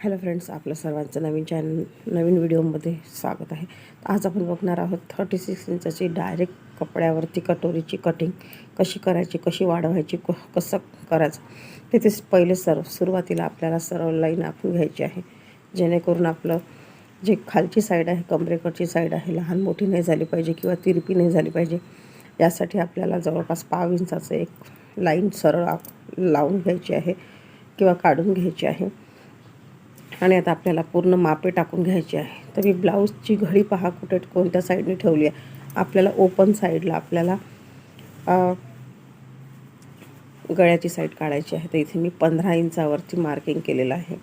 Hello friends, आपलं सर्वांचं नवीन व्हिडिओमध्ये स्वागत आहे. आज आपण बघणार आहोत 36 इंचाची डायरेक्ट कपड्यावरती कटोरीची कटिंग कशी करायची, कशी वाढवायची, कसं करायचं. तिथे पहिले सुरुवातीला आपल्याला सरळ लाईन आखून घ्यायची आहे, जेणेकरून आपलं जे खालची साईड आहे, कमरेकडची साईड आहे, लहान मोठी नाही झाली पाहिजे किंवा तिरपी नाही झाली पाहिजे. यासाठी आपल्याला जवळपास 1.5 इंचाचं एक लाईन सरळ लावून घ्यायची आहे किंवा काढून घ्यायची आहे. आणि आता आपल्याला पूर्ण मापे टाकून घ्यायची आहे. तर मी ब्लाऊजची घडी पहा कोणत्या साईडने ठेवली आहे. आपल्याला ओपन साईडला आपल्याला गळ्याची साईड काढायची आहे. तर इथे मी 15 इंचावरती मार्किंग केलेलं आहे.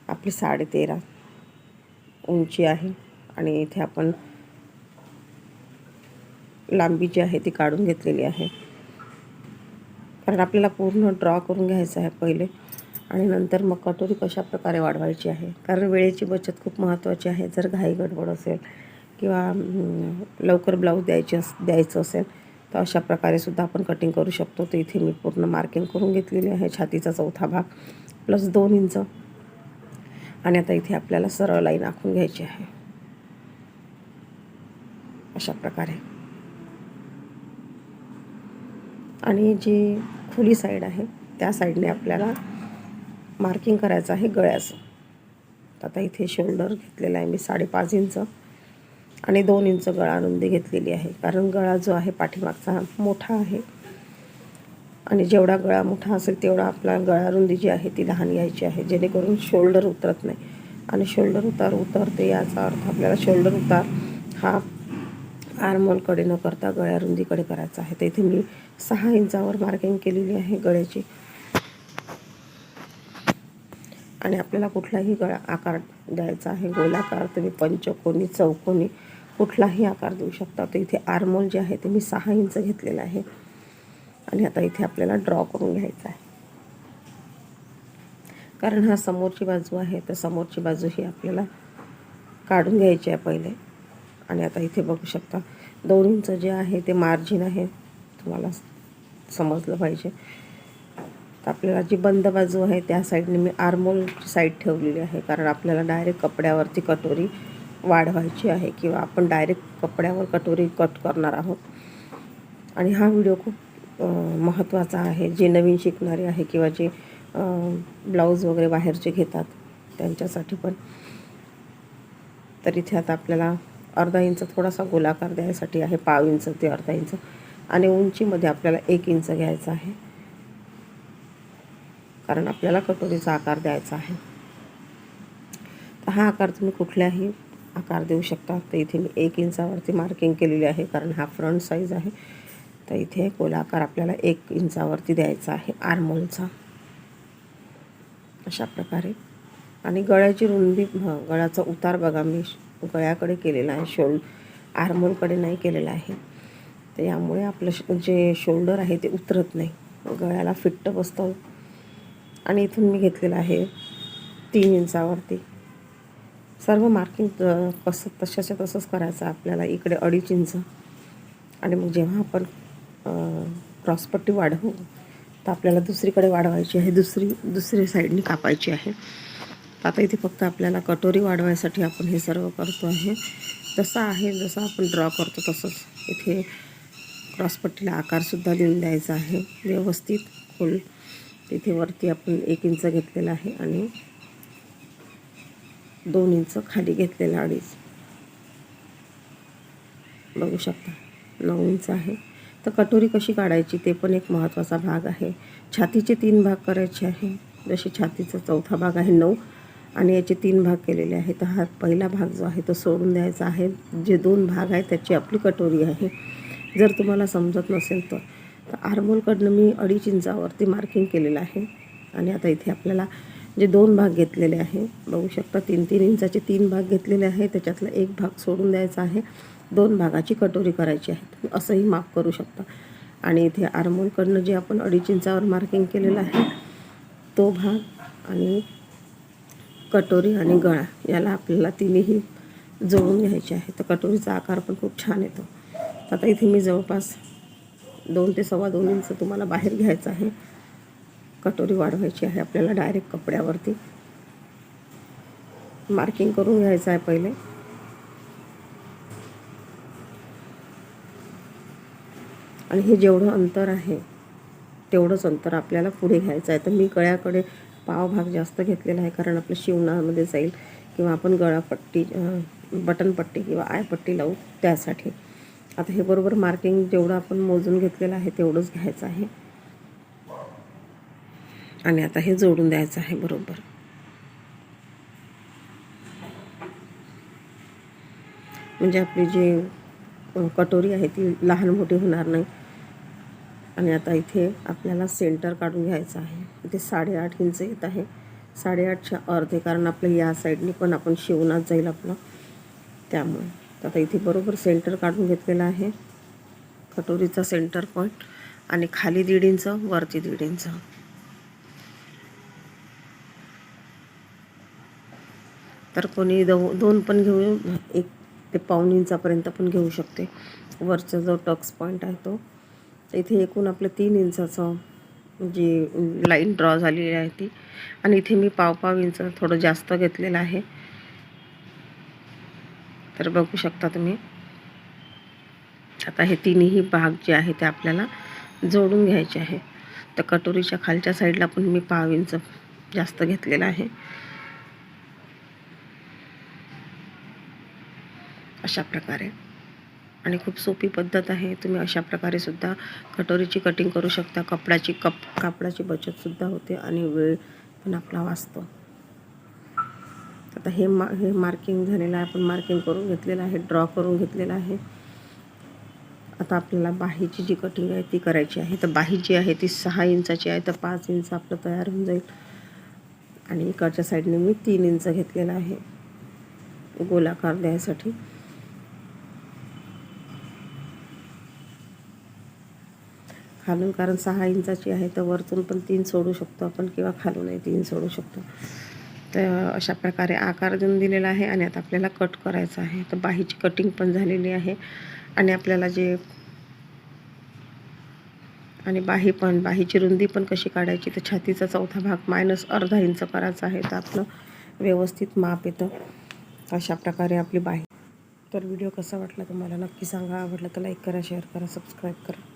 आपली 13.5 उंची आहे आणि इथे आपण लांबी जी आहे ती काढून घेतलेली आहे, कारण आपल्याला पूर्ण ड्रॉ करून घ्यायचं आहे पहिले आणि नंतर मग कटोरी कशा प्रकारे वाढवायची आहे. कारण वेळेची बचत खूप महत्त्वाची आहे. जर घाई गडबड असेल किंवा लवकर ब्लाऊज द्यायचं असेल तर अशा प्रकारे सुद्धा आपण कटिंग करू शकतो. तर इथे मी पूर्ण मार्किंग करून घेतलेली आहे. छातीचा चौथा भाग प्लस 2 इंच आणि आता इथे आपल्याला सरळ लाईन आखून घ्यायची आहे अशा प्रकारे. आणि जी खुली साईड आहे त्या साईडने आपल्याला मार्किंग करायचं आहे गळ्याचं. आता इथे शोल्डर घेतलेला आहे मी 5.5 इंच आणि 2 इंच गळा रुंदी घेतलेली आहे, कारण गळा जो आहे पाठीमागचा मोठा आहे आणि जेवढा गळा मोठा असेल तेवढा आपला गळा रुंदी जी आहे ती लहान घ्यायची आहे, जेणेकरून शोल्डर उतरत नाही. आणि शोल्डर उतरते याचा अर्थ आपल्याला शोल्डर उतार हा आर्महोलकडे न करता गळ्या रुंदीकडे करायचा आहे. तर इथे मी 6 इंचावर मार्किंग केलेली आहे गळ्याची. आणि आपल्याला कुठलाही गळा आकार द्यायचा आहे, गोलाकार, तुम्ही पंचकोनी, चौकोनी कुठलाही आकार देऊ शकता. तर इथे आर्महोल जे आहे ते मी 6 इंच घेतलेलं आहे आणि आता इथे आपल्याला ड्रॉ करून घ्यायचा आहे, कारण हा समोरची बाजू आहे. तर समोरची बाजू ही आपल्याला काढून घ्यायची आहे पहिले. आणि आता इथे बघू शकता 2 इंच जे आहे ते मार्जिन आहे, तुम्हाला समजलं पाहिजे. तर आपल्याला जी बंद बाजू आहे त्या साईडने मी आर्महोलची साईड ठेवलेली आहे, कारण आपल्याला डायरेक्ट कपड्यावरती कटोरी वाढवायची आहे किंवा आपण डायरेक्ट कपड्यावर कटोरी कट करणार आहोत. आणि हा व्हिडिओ खूप महत्त्वाचा आहे. जे नवीन शिकणारे आहे किंवा जे ब्लाऊज वगैरे बाहेरचे घेतात त्यांच्यासाठी पण. तर इथे आता आपल्याला अर्धा इंच थोडासा गोलाकार द्यायसाठी आहे, 1/2 इंच ते अर्धा इंच, आणि उंचीमध्ये आपल्याला 1 इंच घ्यायचा आहे, कारण आपल्याला कटोरीचा आकार द्यायचा आहे. तर हा आकार तुम्ही कुठल्याही आकार देऊ शकता. तर इथे मी 1 इंचावरती मार्किंग केलेली आहे, कारण हा फ्रंट साईज आहे. तर इथे गोलाकार आपल्याला 1 इंचावरती द्यायचा आहे आर्महोलचा अशा प्रकारे. आणि गळ्याची रुंदी, गळ्याचा उतार बघा, मी गळ्याकडे केलेला आहे, आर्महोलकडे नाही केलेला आहे. तर यामुळे आपलं जे शोल्डर आहे ते उतरत नाही, गळ्याला फिट्ट बसतं. आणि इथून मी घेतलेलं आहे 3 इंचावरती. सर्व मार्किंग तशाच्या तसंच करायचं आपल्याला. इकडे 2.5 इंच आणि मग जेव्हा आपण क्रॉसपट्टी वाढवू तर आपल्याला दुसरीकडे वाढवायची आहे, दुसरी साईडनी कापायची आहे. आता इथे फक्त आपल्याला कटोरी वाढवायसाठी आपण हे सर्व करतो आहे. जसं आपण ड्रॉ करतो तसंच इथे क्रॉसपट्टीला आकारसुद्धा देऊन द्यायचा आहे व्यवस्थित खोल. तिथे वरती आपण 1 इंच घेतलेला आहे आणि 2 इंच खाली घेतलेला, 2.5 बघू शकता 9 इंच आहे. तर कटोरी कशी काढायची ते पण एक महत्त्वाचा भाग आहे. छातीचे 3 भाग करायचे आहे. जसे छातीचा चौथा भाग आहे 9 आणि याचे 3 भाग केलेले आहे. तर हा पहिला भाग जो आहे तो सोडून द्यायचा आहे. जे 2 भाग आहेत त्याची आपली कटोरी आहे. जर तुम्हाला समजत नसेल तर आर्महोलकडनं मी 2.5 इंचावरती मार्किंग केलेलं आहे. आणि आता इथे आपल्याला जे 2 भाग घेतलेले आहे बघू शकता, 3-3 इंचाचे 3 भाग घेतलेले आहे. त्याच्यातला एक भाग सोडून द्यायचा आहे. 2 भागाची कटोरी करायची आहे. तुम्ही असंही माप करू शकता. आणि इथे आर्महोलकडनं जे आपण 2.5 इंचावर मार्किंग केलेलं आहे तो भाग आणि कटोरी आणि गळा याला आपल्याला तिन्ही जोडून घ्यायचे आहे. तर कटोरीचा आकार पण खूप छान येतो. आता इथे मी जवळपास 2 ते 2.25 इंच तुम्हाला बाहेर घ्यायचं आहे. कटोरी वाढवायची आहे आपल्याला डायरेक्ट कपड्यावरती. मार्किंग करून घ्यायचं आहे पहिले. आणि हे जेवढं अंतर आहे तेवढंच अंतर आपल्याला पुढे घ्यायचं आहे. तर मी गळ्याकडे पावभाग जास्त घेतलेला आहे, कारण आपल्या शिवणामध्ये जाईल किंवा आपण गळापट्टी, बटनपट्टी किंवा आयपट्टी लावू त्यासाठी. आता हे बरोबर मार्किंग जेवढं आपण मोजून घेतलेलं आहे तेवढंच घ्यायचं आहे. आणि आता हे जोडून द्यायचं आहे बरोबर. म्हणजे आपली जी कटोरी आहे ती लहान मोठी होणार नाही. आणि आता इथे आपल्याला सेंटर काढून घ्यायचं आहे. इथे 8.5 इंच येत आहे, 8.5च्या अर्धे, कारण आपलं या साईडनी पण आपण शिवणात जाईल आपलं, त्यामुळे. आता इथे बरोबर सेंटर काढून घेतलेलं आहे, कटोरीचा सेंटर पॉईंट. आणि खाली 1.5 इंच, वरती 1.5 इंच. तर कोणी 2 पण घेऊ, 1 ते 1.5 इंचापर्यंत पण घेऊ शकते. वरचा जो टक्स पॉईंट आहे तो. इथे एकूण आपलं 3 इंचाचं जी लाईन ड्रॉ झालेली आहे ती. आणि इथे मी 1.5 इंच थोडं जास्त घेतलेलं आहे. तर बघू शकता तुम्ही. आता हे तिन्ही भाग जे आहे ते आपल्याला जोडून घ्यायचे आहे. तर कटोरीच्या खालच्या साईडला पण मी 1.5 इंच जास्त घेतलेला आहे. अशा प्रकारे. आणि खूप सोपी पद्धत आहे. तुम्ही अशा प्रकारे सुद्धा कटोरीची कटिंग करू शकता. कापडाची बचतसुद्धा होते आणि वेळ पण आपला वाचतो. आता हे मार्किंग झालेलं आहे, आपण मार्किंग करून घेतलेलं आहे, ड्रॉ करून घेतलेलं आहे. आता आपल्याला बाहीची जी कटिंग आहे ती करायची आहे. तर बाही जी आहे ती 6 इंचाची आहे, तर 5 इंच आपलं तयार होऊन जाईल. आणि इकडच्या साईडने मी 3 इंच घेतलेला आहे गोलाकार द्यायसाठी. खालून, कारण 6 इंचाची आहे तर वरतून पण 3 सोडू शकतो आपण, किंवा खालूनही 3 सोडू शकतो. तर अशा प्रकारे आकार देऊन दिलेला आहे. आणि आता आपल्याला कट करायचं आहे. तर बाहीची कटिंग पण झालेली आहे. आणि आपल्याला बाहीची रुंदी पण कशी काढायची, तर छातीचा चौथा भाग -अर्धा इंच करायचा आहे. तर आपलं व्यवस्थित माप येतं. अशा प्रकारे आपली बाही. तर व्हिडिओ कसा वाटला तुम्हाला नक्की सांगा. आवडला तर लाईक करा, शेअर करा, सबस्क्राईब करा.